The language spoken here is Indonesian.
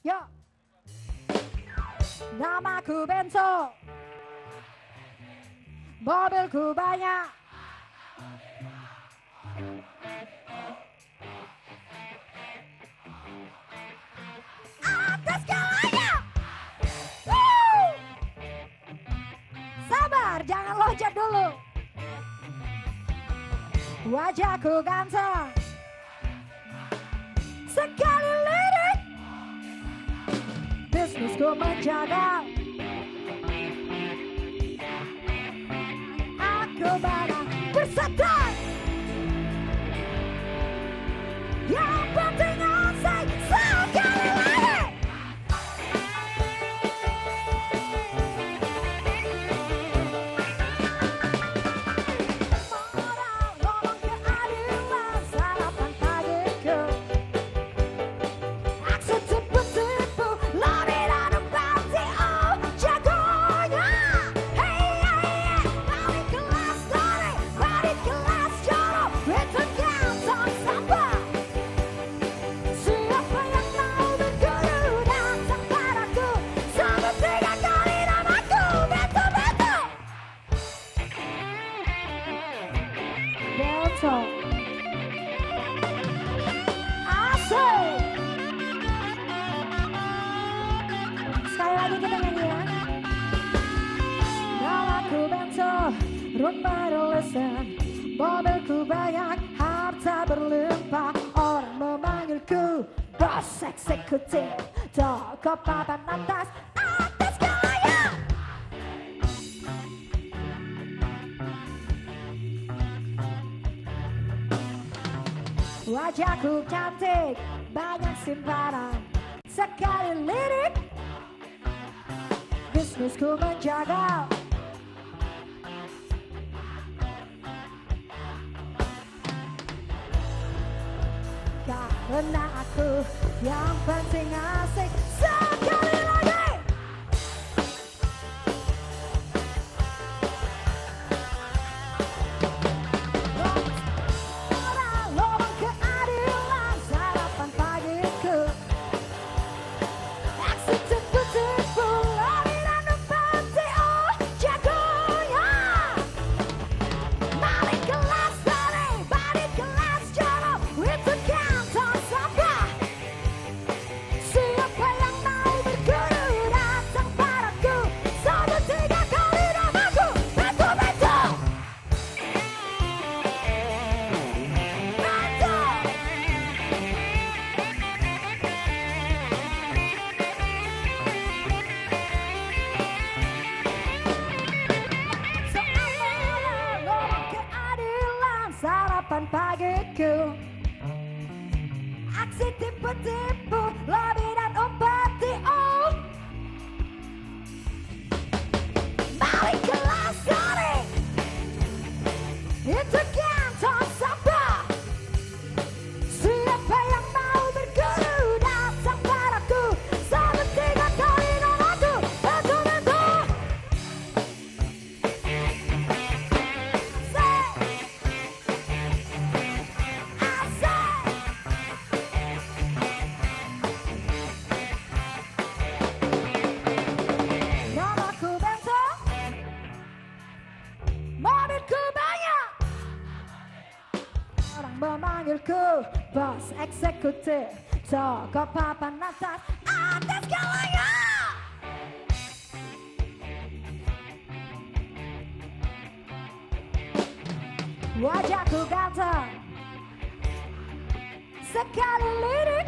Yo, namaku Benzo, mobilku banyak. Atas segalanya. Sabar, jangan loncat dulu. Wajahku ganteng, sekali lirik. Bisnisku menjaga. Aku banyak bersadar. Yang penting asik sekali lagi. Moral ngomong keadilan sarapan pagiku. Aksi tipu-tipu lebih dari panti. Oh jagonya. Hey hey hey. Balik kelas dari balik kelas jorok. Itu ganteng sampah. Siapa yang mau berguru datang padaku. Sebut 3 kali namaku. Beto-beto. Beto. Asik. Sekali lagi kita nyanyi ya. Namaku Benzo, rumah berlesan, mobilku banyak, harta berlimpah. Orang memanggilku bos eksekutif, toko papan atas, atas segalanya. Wajahku cantik, banyak simpanan, sekali lirik. Bisnisku menjaga. Karena aku yang penting asik sekali lagi. Moral ngomong keadilan sarapan pagiku. Aksi tipu-tipu lebih dari panti. Oh jagonya. Balik kelas dari balik kelas jorok. Itu ganteng sampah. Siapa yang mau berguru datang padaku. Sebut 3 kali namaku. Beto-beto. Beto. Seolah-olah ngomong keadilan sarapan pagiku. Aksi tipu-tipu lebih dan empati. Oh balik kelas dari itu ganteng sampah. Siapa yang mau berguru datang padaku. Sebut 3 kali namaku. Beto-beto. Asik. Namaku Benzo, mobilku banyak. Orang memanggilku bos eksekutif, toko papan atas, atas segalanya. Wajahku ganteng, sekali lirik.